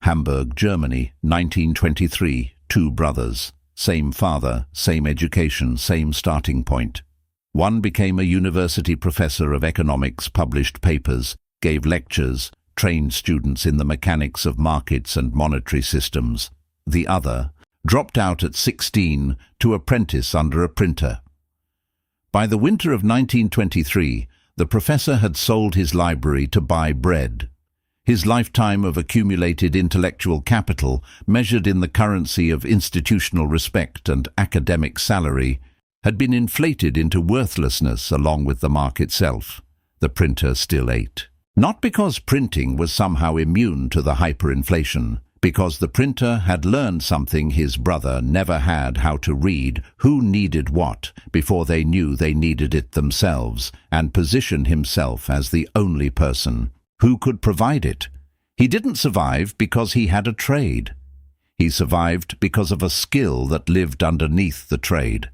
Hamburg, Germany, 1923, two brothers. Same father, same education, same starting point. One became a university professor of economics, published papers, gave lectures, trained students in the mechanics of markets and monetary systems. The other dropped out at 16 to apprentice under a printer. By the winter of 1923, the professor had sold his library to buy bread. His lifetime of accumulated intellectual capital, measured in the currency of institutional respect and academic salary, had been inflated into worthlessness along with the mark itself. The printer still ate. Not because printing was somehow immune to the hyperinflation, because the printer had learned something his brother never had: how to read who needed what before they knew they needed it themselves, and position himself as the only person who could provide it. He didn't survive because he had a trade. He survived because of a skill that lived underneath the trade.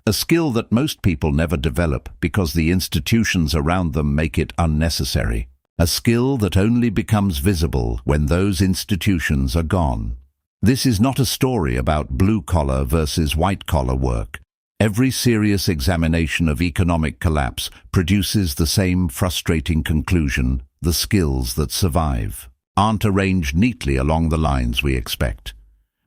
A skill that most people never develop because the institutions around them make it unnecessary. A skill that only becomes visible when those institutions are gone. This is not a story about blue-collar versus white-collar work. Every serious examination of economic collapse produces the same frustrating conclusion: the skills that survive aren't arranged neatly along the lines we expect.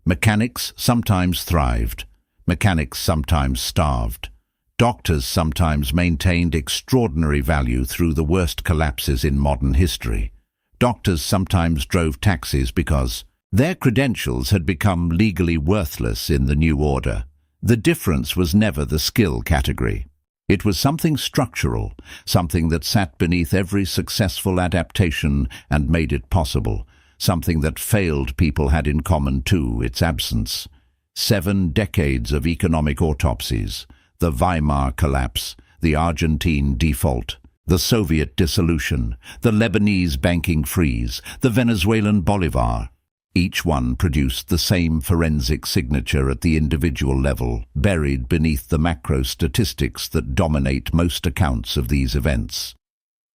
Mechanics sometimes thrived. Mechanics sometimes starved. Doctors sometimes maintained extraordinary value through the worst collapses in modern history. Doctors sometimes drove taxis because their credentials had become legally worthless in the new order. The difference was never the skill category. It was something structural, something that sat beneath every successful adaptation and made it possible, something that failed people had in common too: its absence. 7 decades of economic autopsies, the Weimar collapse, the Argentine default, the Soviet dissolution, the Lebanese banking freeze, the Venezuelan bolivar. Each one produced the same forensic signature at the individual level, buried beneath the macro statistics that dominate most accounts of these events.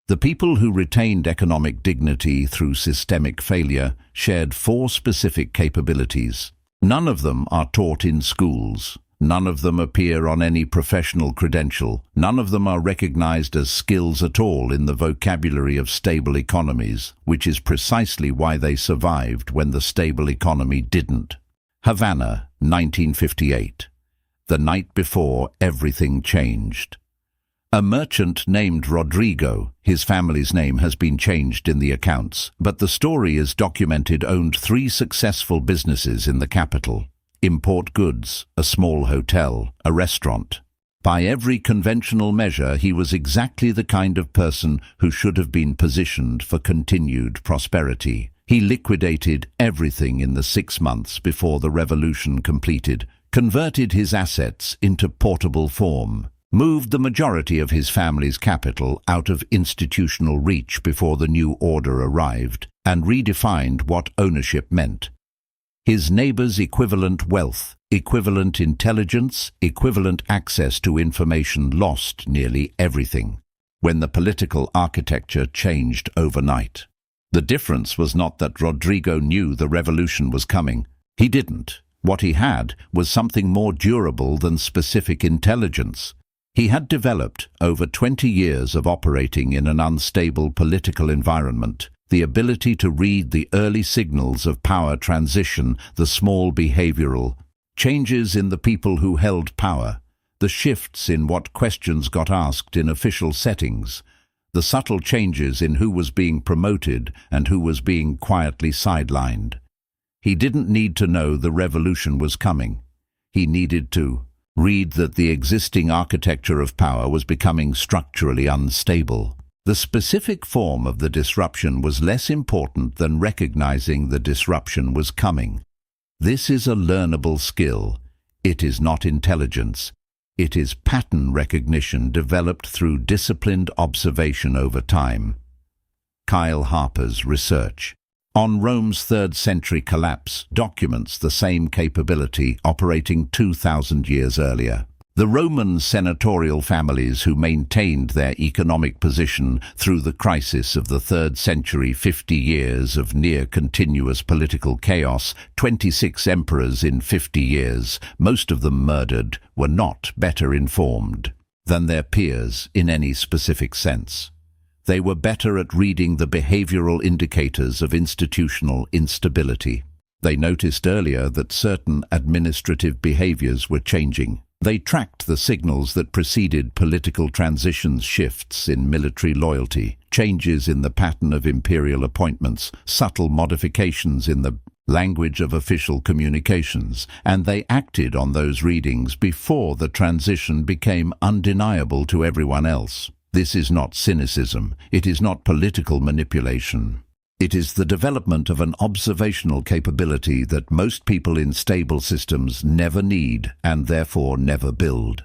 The people who retained economic dignity through systemic failure shared 4 specific capabilities. None of them are taught in schools. None of them appear on any professional credential. None of them are recognized as skills at all in the vocabulary of stable economies, which is precisely why they survived when the stable economy didn't. Havana, 1958. The night before everything changed. A merchant named Rodrigo, his family's name has been changed in the accounts, but the story is documented, owned 3 successful businesses in the capital. Import goods, a small hotel, a restaurant. By every conventional measure, he was exactly the kind of person who should have been positioned for continued prosperity. He liquidated everything in the 6 months before the revolution completed, converted his assets into portable form, moved the majority of his family's capital out of institutional reach before the new order arrived, and redefined what ownership meant. His neighbors' equivalent wealth, equivalent intelligence, equivalent access to information lost nearly everything when the political architecture changed overnight. The difference was not that Rodrigo knew the revolution was coming. He didn't. What he had was something more durable than specific intelligence. He had developed, over 20 years of operating in an unstable political environment, the ability to read the early signals of power transition, the small behavioral changes in the people who held power, the shifts in what questions got asked in official settings, the subtle changes in who was being promoted and who was being quietly sidelined. He didn't need to know the revolution was coming. He needed to read that the existing architecture of power was becoming structurally unstable. The specific form of the disruption was less important than recognizing the disruption was coming. This is a learnable skill. It is not intelligence. It is pattern recognition developed through disciplined observation over time. Kyle Harper's research on Rome's 3rd century collapse documents the same capability operating 2,000 years earlier. The Roman senatorial families who maintained their economic position through the crisis of the 3rd century, 50 years of near-continuous political chaos, 26 emperors in 50 years, most of them murdered, were not better informed than their peers in any specific sense. They were better at reading the behavioral indicators of institutional instability. They noticed earlier that certain administrative behaviors were changing. They tracked the signals that preceded political transitions, shifts in military loyalty, changes in the pattern of imperial appointments, subtle modifications in the language of official communications, and they acted on those readings before the transition became undeniable to everyone else. This is not cynicism. It is not political manipulation. It is the development of an observational capability that most people in stable systems never need and therefore never build.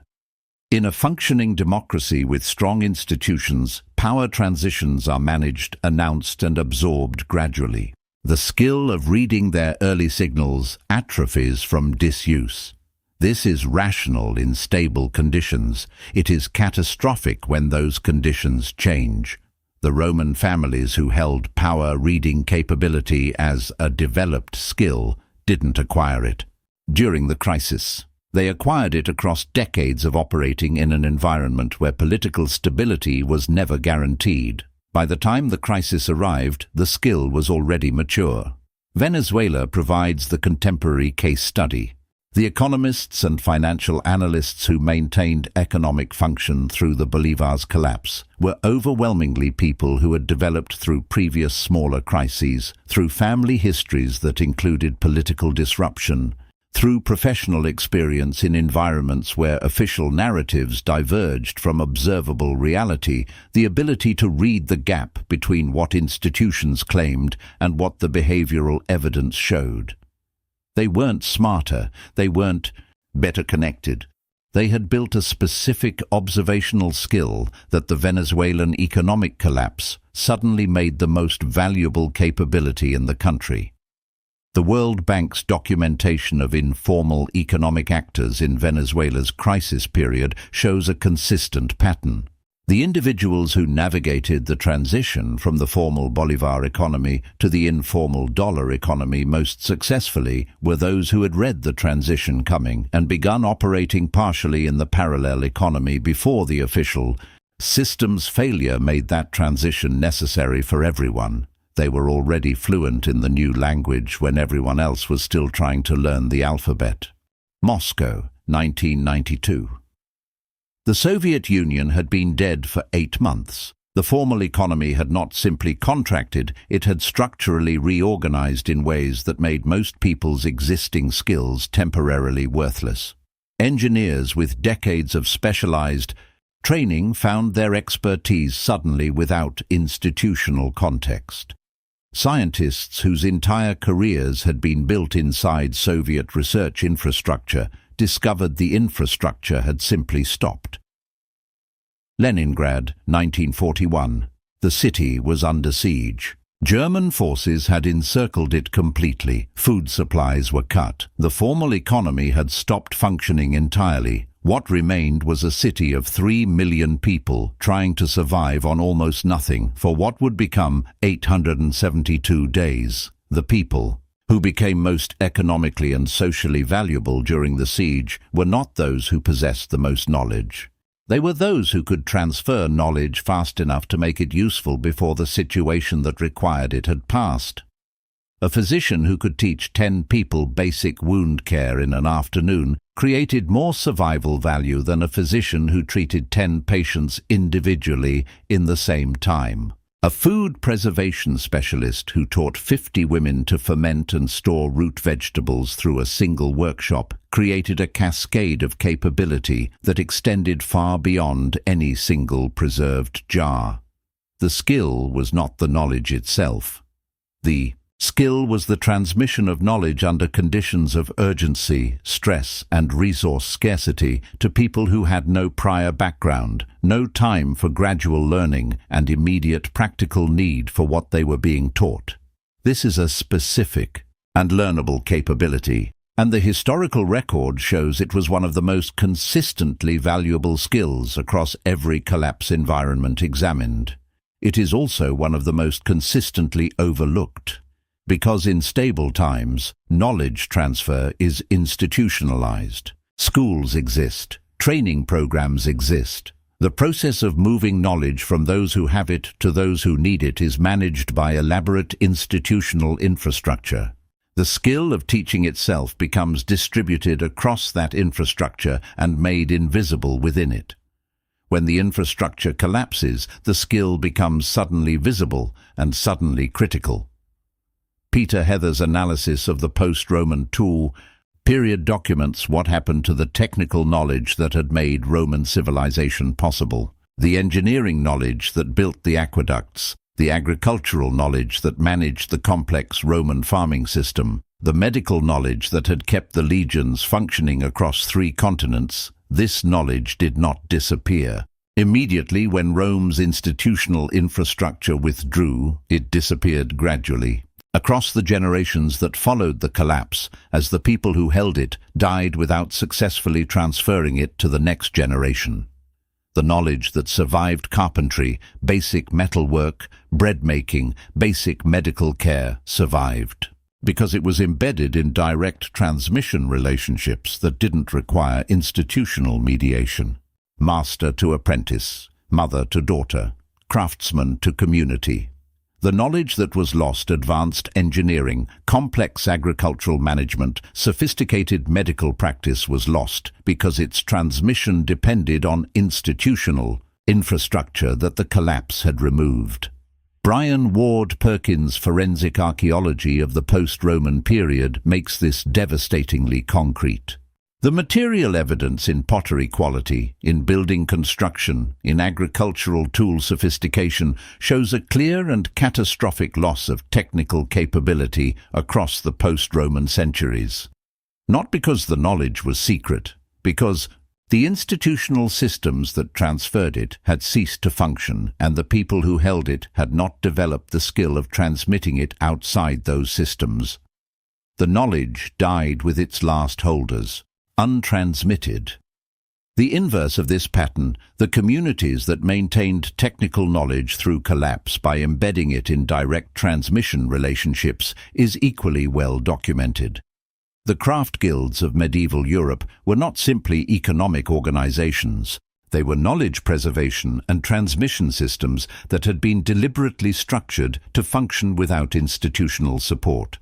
In a functioning democracy with strong institutions, power transitions are managed, announced, and absorbed gradually. The skill of reading their early signals atrophies from disuse. This is rational in stable conditions. It is catastrophic when those conditions change. The Roman families who held power reading capability as a developed skill didn't acquire it during the crisis. They acquired it across decades of operating in an environment where political stability was never guaranteed. By the time the crisis arrived, the skill was already mature. Venezuela provides the contemporary case study. The economists and financial analysts who maintained economic function through the Bolivar's collapse were overwhelmingly people who had developed through previous smaller crises, through family histories that included political disruption, through professional experience in environments where official narratives diverged from observable reality, the ability to read the gap between what institutions claimed and what the behavioral evidence showed. They weren't smarter, they weren't better connected. They had built a specific observational skill that the Venezuelan economic collapse suddenly made the most valuable capability in the country. The World Bank's documentation of informal economic actors in Venezuela's crisis period shows a consistent pattern. The individuals who navigated the transition from the formal Bolivar economy to the informal dollar economy most successfully were those who had read the transition coming and begun operating partially in the parallel economy before the official system's failure made that transition necessary for everyone. They were already fluent in the new language when everyone else was still trying to learn the alphabet. Moscow, 1992. The Soviet Union had been dead for 8 months. The formal economy had not simply contracted, it had structurally reorganized in ways that made most people's existing skills temporarily worthless. Engineers with decades of specialized training found their expertise suddenly without institutional context. Scientists whose entire careers had been built inside Soviet research infrastructure discovered the infrastructure had simply stopped. Leningrad, 1941. The city was under siege. German forces had encircled it completely. Food supplies were cut. The formal economy had stopped functioning entirely. What remained was a city of 3 million people trying to survive on almost nothing for what would become 872 days. The people who became most economically and socially valuable during the siege were not those who possessed the most knowledge. They were those who could transfer knowledge fast enough to make it useful before the situation that required it had passed. A physician who could teach 10 people basic wound care in an afternoon created more survival value than a physician who treated 10 patients individually in the same time. A food preservation specialist who taught 50 women to ferment and store root vegetables through a single workshop created a cascade of capability that extended far beyond any single preserved jar. The skill was not the knowledge itself. The skill was the transmission of knowledge under conditions of urgency, stress, and resource scarcity to people who had no prior background, no time for gradual learning, and immediate practical need for what they were being taught. This is a specific and learnable capability. And the historical record shows it was one of the most consistently valuable skills across every collapse environment examined. It is also one of the most consistently overlooked, because in stable times, knowledge transfer is institutionalized. Schools exist, training programs exist. The process of moving knowledge from those who have it to those who need it is managed by elaborate institutional infrastructure. The skill of teaching itself becomes distributed across that infrastructure and made invisible within it. When the infrastructure collapses, the skill becomes suddenly visible and suddenly critical. Peter Heather's analysis of the post-Roman tool period documents what happened to the technical knowledge that had made Roman civilization possible, the engineering knowledge that built the aqueducts, the agricultural knowledge that managed the complex Roman farming system, the medical knowledge that had kept the legions functioning across 3 continents. This knowledge did not disappear. Immediately when Rome's institutional infrastructure withdrew, it disappeared gradually. Across the generations that followed the collapse, as the people who held it died without successfully transferring it to the next generation. The knowledge that survived carpentry, basic metalwork, bread-making, basic medical care survived, because it was embedded in direct transmission relationships that didn't require institutional mediation. Master to apprentice, mother to daughter, craftsman to community. The knowledge that was lost advanced engineering, complex agricultural management, sophisticated medical practice was lost because its transmission depended on institutional infrastructure that the collapse had removed. Brian Ward Perkins' forensic archaeology of the post-Roman period makes this devastatingly concrete. The material evidence in pottery quality, in building construction, in agricultural tool sophistication shows a clear and catastrophic loss of technical capability across the post-Roman centuries. Not because the knowledge was secret, because the institutional systems that transferred it had ceased to function, and the people who held it had not developed the skill of transmitting it outside those systems. The knowledge died with its last holders, untransmitted. The inverse of this pattern, the communities that maintained technical knowledge through collapse by embedding it in direct transmission relationships, is equally well documented. The craft guilds of medieval Europe were not simply economic organizations. They were knowledge preservation and transmission systems that had been deliberately structured to function without institutional support.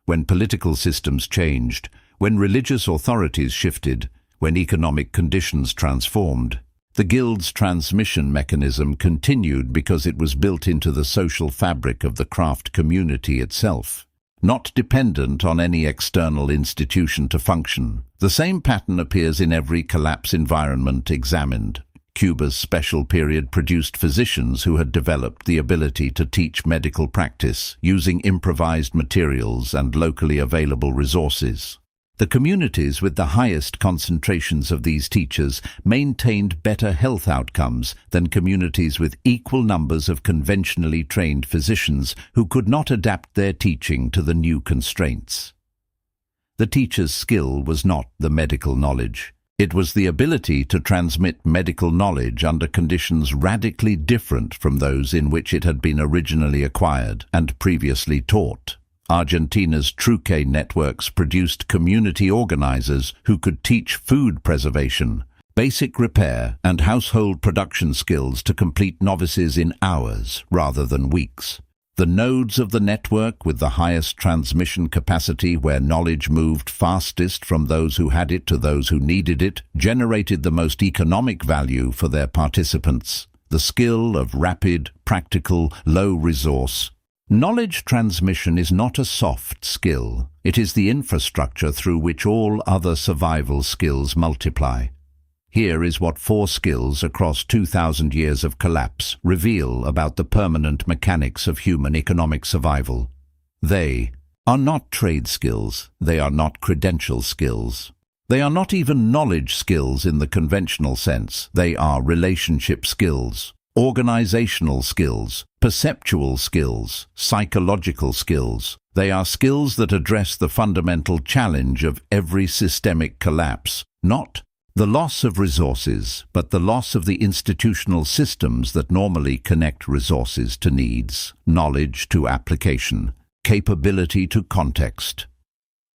When political systems changed, when religious authorities shifted, when economic conditions transformed, the guild's transmission mechanism continued because it was built into the social fabric of the craft community itself, not dependent on any external institution to function. The same pattern appears in every collapse environment examined. Cuba's special period produced physicians who had developed the ability to teach medical practice using improvised materials and locally available resources. The communities with the highest concentrations of these teachers maintained better health outcomes than communities with equal numbers of conventionally trained physicians who could not adapt their teaching to the new constraints. The teacher's skill was not the medical knowledge. It was the ability to transmit medical knowledge under conditions radically different from those in which it had been originally acquired and previously taught. Argentina's Truque networks produced community organizers who could teach food preservation, basic repair, and household production skills to complete novices in hours rather than weeks. The nodes of the network with the highest transmission capacity, where knowledge moved fastest from those who had it to those who needed it, generated the most economic value for their participants. The skill of rapid, practical, low-resource. Knowledge transmission is not a soft skill. It is the infrastructure through which all other survival skills multiply. Here is what 4 skills across 2,000 years of collapse reveal about the permanent mechanics of human economic survival. They are not trade skills. They are not credential skills. They are not even knowledge skills in the conventional sense. They are relationship skills. organizational skills, perceptual skills, psychological skills. They are skills that address the fundamental challenge of every systemic collapse, not the loss of resources, but the loss of the institutional systems that normally connect resources to needs, knowledge to application, capability to context.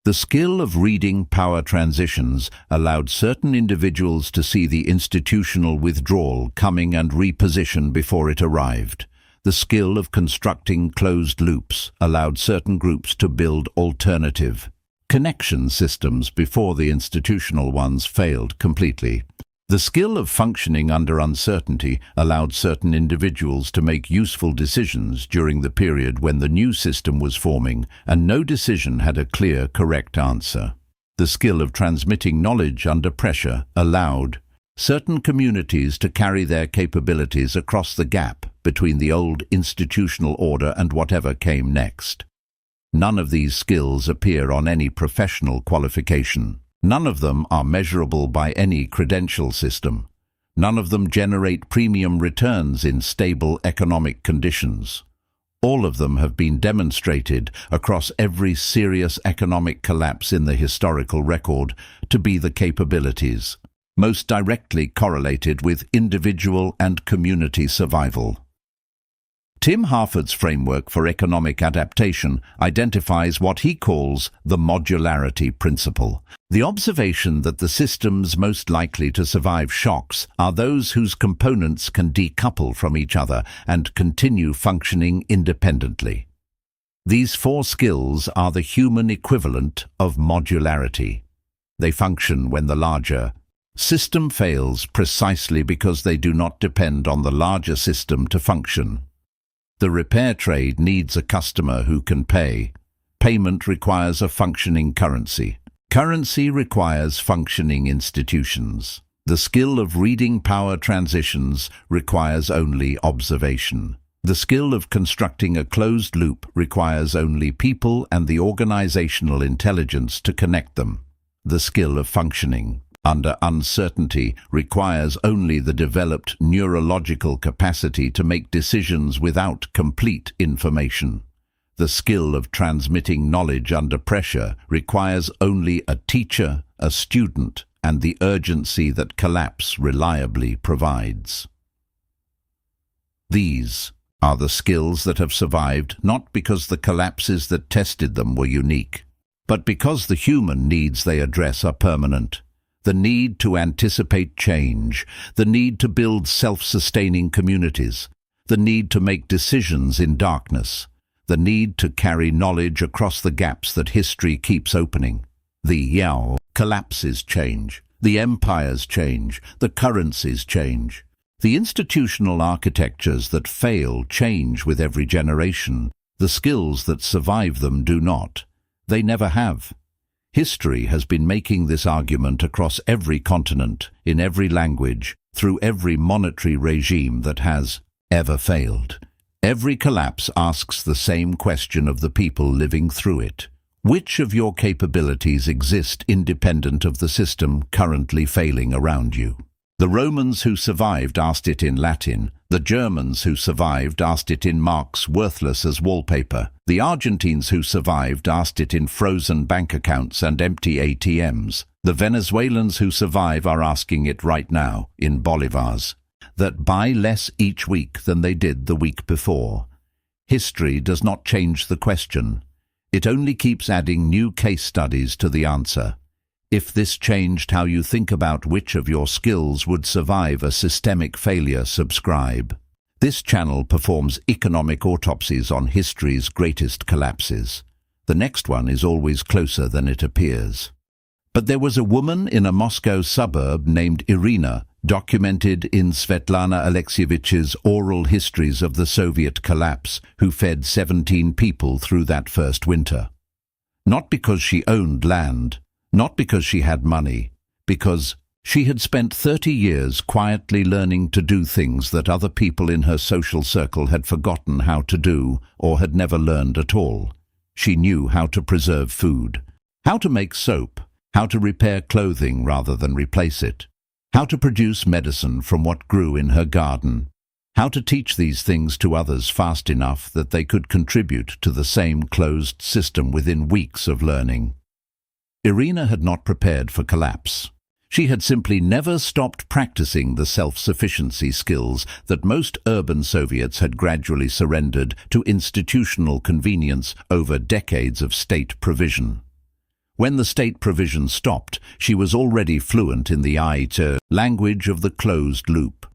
The skill of reading power transitions allowed certain individuals to see the institutional withdrawal coming and reposition before it arrived. The skill of constructing closed loops allowed certain groups to build alternative connection systems before the institutional ones failed completely. The skill of functioning under uncertainty allowed certain individuals to make useful decisions during the period when the new system was forming and no decision had a clear, correct answer. The skill of transmitting knowledge under pressure allowed certain communities to carry their capabilities across the gap between the old institutional order and whatever came next. None of these skills appear on any professional qualification. None of them are measurable by any credential system. None of them generate premium returns in stable economic conditions. All of them have been demonstrated across every serious economic collapse in the historical record to be the capabilities most directly correlated with individual and community survival. Tim Harford's framework for economic adaptation identifies what he calls the modularity principle, the observation that the systems most likely to survive shocks are those whose components can decouple from each other and continue functioning independently. These four skills are the human equivalent of modularity. They function when the larger system fails precisely because they do not depend on the larger system to function. The repair trade needs a customer who can pay. Payment requires a functioning currency. Currency requires functioning institutions. The skill of reading power transitions requires only observation. The skill of constructing a closed loop requires only people and the organizational intelligence to connect them. The skill of functioning under uncertainty requires only the developed neurological capacity to make decisions without complete information. The skill of transmitting knowledge under pressure requires only a teacher, a student, and the urgency that collapse reliably provides. These are the skills that have survived not because the collapses that tested them were unique, but because the human needs they address are permanent. The need to anticipate change, the need to build self-sustaining communities, the need to make decisions in darkness, the need to carry knowledge across the gaps that history keeps opening. The Yao collapses change, the empires change, the currencies change. The institutional architectures that fail change with every generation. The skills that survive them do not. They never have. History has been making this argument across every continent, in every language, through every monetary regime that has ever failed. Every collapse asks the same question of the people living through it. Which of your capabilities exist independent of the system currently failing around you? The Romans who survived asked it in Latin. The Germans who survived asked it in marks worthless as wallpaper. The Argentines who survived asked it in frozen bank accounts and empty ATMs. The Venezuelans who survive are asking it right now, in bolivars, that buy less each week than they did the week before. History does not change the question. It only keeps adding new case studies to the answer. If this changed how you think about which of your skills would survive a systemic failure, subscribe. This channel performs economic autopsies on history's greatest collapses. The next one is always closer than it appears. But there was a woman in a Moscow suburb named Irina, documented in Svetlana Alexievich's oral histories of the Soviet collapse, who fed 17 people through that first winter. Not because she owned land, not because she had money, because she had spent 30 years quietly learning to do things that other people in her social circle had forgotten how to do or had never learned at all. She knew how to preserve food, how to make soap, how to repair clothing rather than replace it, how to produce medicine from what grew in her garden. How to teach these things to others fast enough that they could contribute to the same closed system within weeks of learning. Irina had not prepared for collapse. She had simply never stopped practicing the self-sufficiency skills that most urban Soviets had gradually surrendered to institutional convenience over decades of state provision. When the state provision stopped, she was already fluent in the IT language of the closed loop.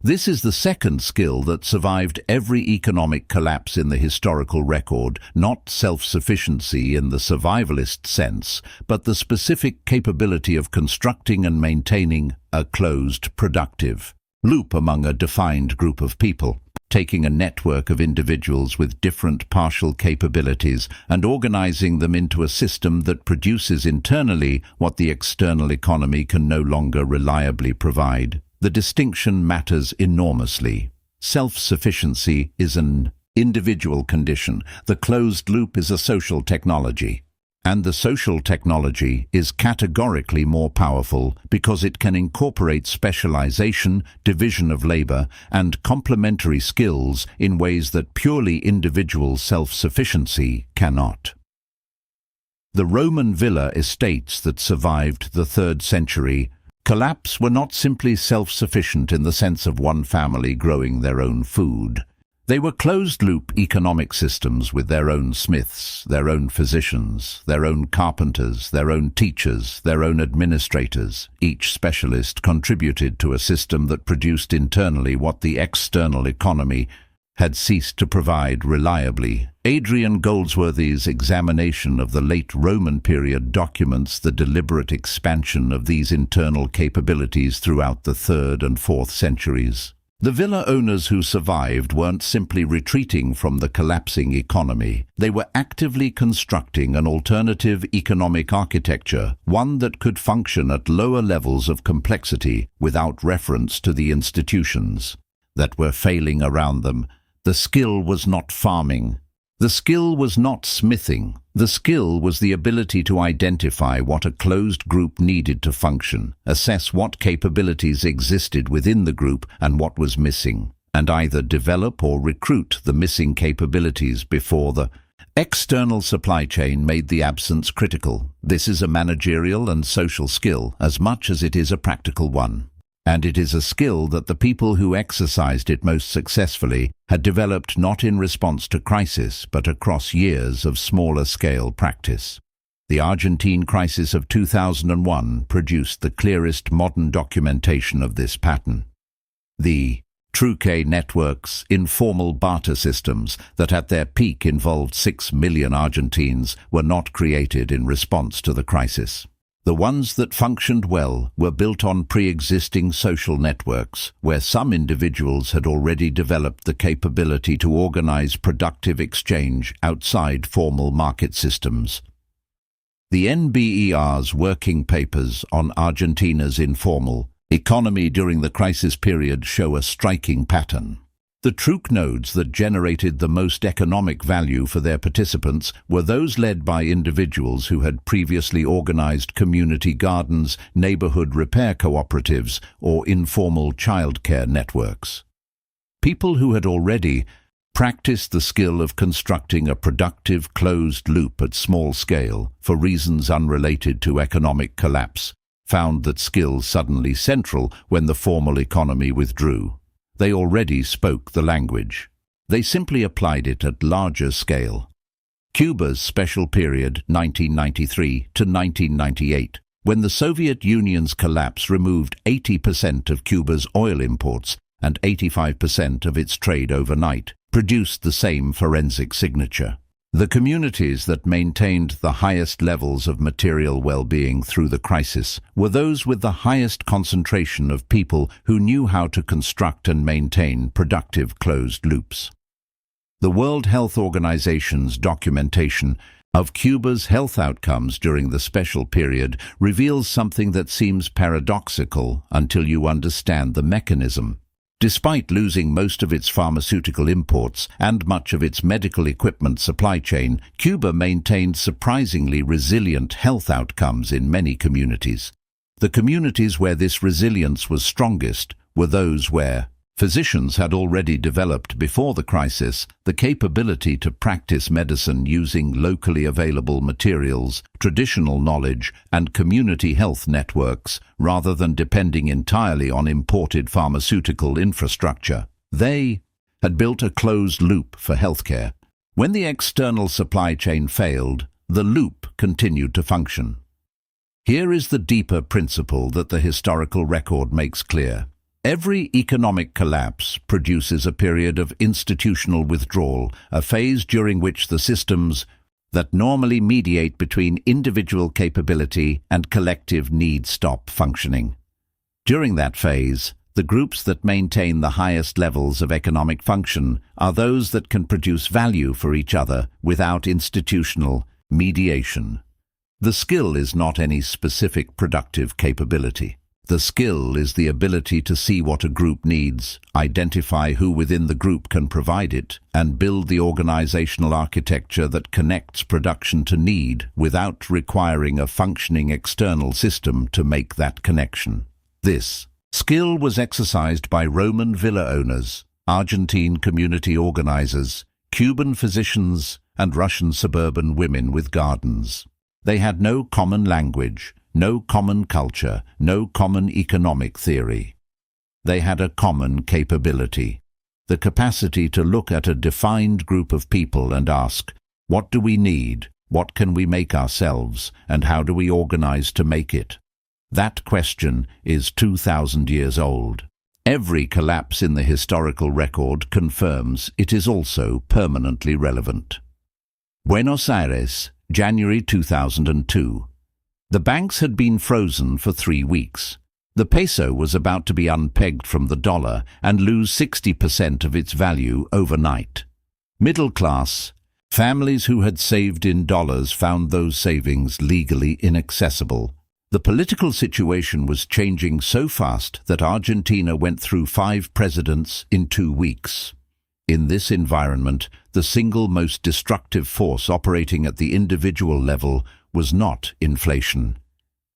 This is the second skill that survived every economic collapse in the historical record, not self-sufficiency in the survivalist sense, but the specific capability of constructing and maintaining a closed, productive loop among a defined group of people, taking a network of individuals with different partial capabilities and organizing them into a system that produces internally what the external economy can no longer reliably provide. The distinction matters enormously. Self-sufficiency is an individual condition. The closed loop is a social technology. And the social technology is categorically more powerful because it can incorporate specialization, division of labor, and complementary skills in ways that purely individual self-sufficiency cannot. The Roman villa estates that survived the 3rd century collapse were not simply self-sufficient in the sense of one family growing their own food. They were closed-loop economic systems with their own smiths, their own physicians, their own carpenters, their own teachers, their own administrators. Each specialist contributed to a system that produced internally what the external economy had ceased to provide reliably. Adrian Goldsworthy's examination of the late Roman period documents the deliberate expansion of these internal capabilities throughout the 3rd and 4th centuries. The villa owners who survived weren't simply retreating from the collapsing economy. They were actively constructing an alternative economic architecture, one that could function at lower levels of complexity without reference to the institutions that were failing around them. The skill was not farming. The skill was not smithing. The skill was the ability to identify what a closed group needed to function, assess what capabilities existed within the group and what was missing, and either develop or recruit the missing capabilities before the external supply chain made the absence critical. This is a managerial and social skill as much as it is a practical one. And it is a skill that the people who exercised it most successfully had developed not in response to crisis, but across years of smaller-scale practice. The Argentine crisis of 2001 produced the clearest modern documentation of this pattern. The truque networks, informal barter systems that at their peak involved 6 million Argentines, were not created in response to the crisis. The ones that functioned well were built on pre-existing social networks, where some individuals had already developed the capability to organize productive exchange outside formal market systems. The NBER's working papers on Argentina's informal economy during the crisis period show a striking pattern. The truque nodes that generated the most economic value for their participants were those led by individuals who had previously organized community gardens, neighborhood repair cooperatives, or informal childcare networks. People who had already practiced the skill of constructing a productive closed loop at small scale for reasons unrelated to economic collapse found that skill suddenly central when the formal economy withdrew. They already spoke the language. They simply applied it at larger scale. Cuba's special period, 1993 to 1998, when the Soviet Union's collapse removed 80% of Cuba's oil imports and 85% of its trade overnight, produced the same forensic signature. The communities that maintained the highest levels of material well-being through the crisis were those with the highest concentration of people who knew how to construct and maintain productive closed loops. The World Health Organization's documentation of Cuba's health outcomes during the special period reveals something that seems paradoxical until you understand the mechanism. Despite losing most of its pharmaceutical imports and much of its medical equipment supply chain, Cuba maintained surprisingly resilient health outcomes in many communities. The communities where this resilience was strongest were those where Physicians had already developed before the crisis the capability to practice medicine using locally available materials, traditional knowledge, and community health networks, rather than depending entirely on imported pharmaceutical infrastructure. They had built a closed loop for healthcare. When the external supply chain failed, the loop continued to function. Here is the deeper principle that the historical record makes clear. Every economic collapse produces a period of institutional withdrawal, a phase during which the systems that normally mediate between individual capability and collective need stop functioning. During that phase, the groups that maintain the highest levels of economic function are those that can produce value for each other without institutional mediation. The skill is not any specific productive capability. The skill is the ability to see what a group needs, identify who within the group can provide it, and build the organizational architecture that connects production to need without requiring a functioning external system to make that connection. This skill was exercised by Roman villa owners, Argentine community organizers, Cuban physicians, and Russian suburban women with gardens. They had no common language, no common culture, no common economic theory. They had a common capability, the capacity to look at a defined group of people and ask, what do we need, what can we make ourselves, and how do we organize to make it? That question is 2,000 years old. Every collapse in the historical record confirms it is also permanently relevant. Buenos Aires, January 2002. The banks had been frozen for 3 weeks. The peso was about to be unpegged from the dollar and lose 60% of its value overnight. Middle class, families who had saved in dollars found those savings legally inaccessible. The political situation was changing so fast that Argentina went through 5 presidents in 2 weeks. In this environment, the single most destructive force operating at the individual level was not inflation.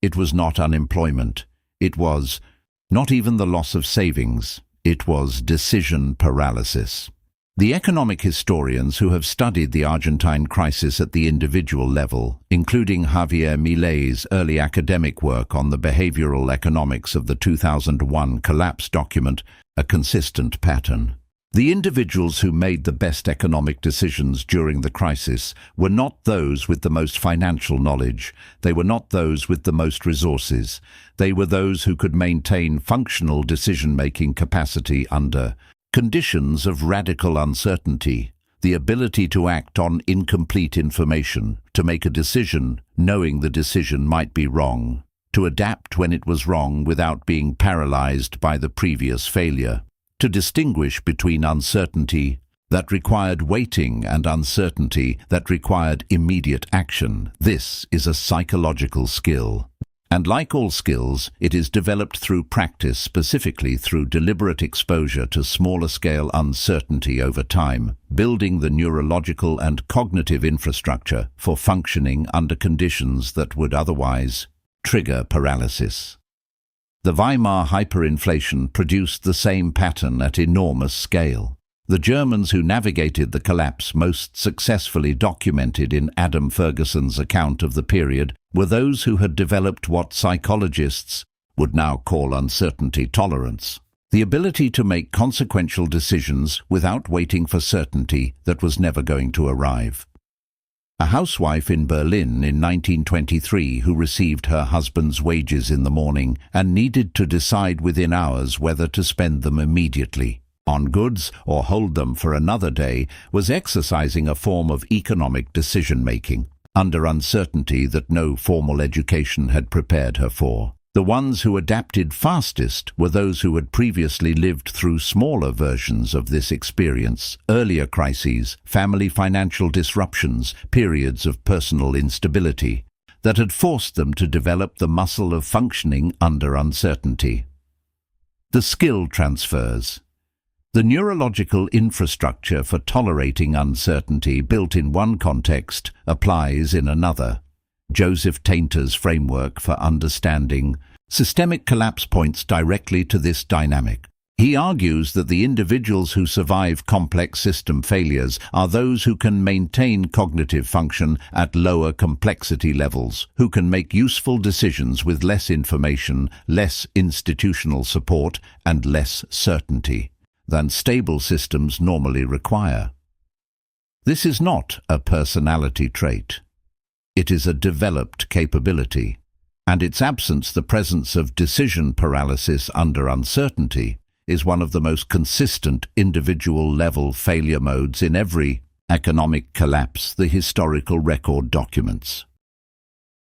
It was not unemployment. It was not even the loss of savings. It was decision paralysis. The economic historians who have studied the Argentine crisis at the individual level, including Javier Milei's early academic work on the behavioral economics of the 2001 collapse document, a consistent pattern. The individuals who made the best economic decisions during the crisis were not those with the most financial knowledge. They were not those with the most resources. They were those who could maintain functional decision-making capacity under conditions of radical uncertainty, the ability to act on incomplete information, to make a decision knowing the decision might be wrong, to adapt when it was wrong without being paralyzed by the previous failure, to distinguish between uncertainty that required waiting and uncertainty that required immediate action. This is a psychological skill. And like all skills, it is developed through practice, specifically through deliberate exposure to smaller-scale uncertainty over time, building the neurological and cognitive infrastructure for functioning under conditions that would otherwise trigger paralysis. The Weimar hyperinflation produced the same pattern at enormous scale. The Germans who navigated the collapse most successfully documented in Adam Ferguson's account of the period were those who had developed what psychologists would now call uncertainty tolerance, the ability to make consequential decisions without waiting for certainty that was never going to arrive. A housewife in Berlin in 1923 who received her husband's wages in the morning and needed to decide within hours whether to spend them immediately on goods or hold them for another day was exercising a form of economic decision-making under uncertainty that no formal education had prepared her for. The ones who adapted fastest were those who had previously lived through smaller versions of this experience, earlier crises, family financial disruptions, periods of personal instability, that had forced them to develop the muscle of functioning under uncertainty. The skill transfers. The neurological infrastructure for tolerating uncertainty built in one context applies in another. Joseph Tainter's framework for understanding systemic collapse points directly to this dynamic. He argues that the individuals who survive complex system failures are those who can maintain cognitive function at lower complexity levels, who can make useful decisions with less information, less institutional support, and less certainty than stable systems normally require. This is not a personality trait. It is a developed capability, and its absence, the presence of decision paralysis under uncertainty, is one of the most consistent individual-level failure modes in every economic collapse the historical record documents.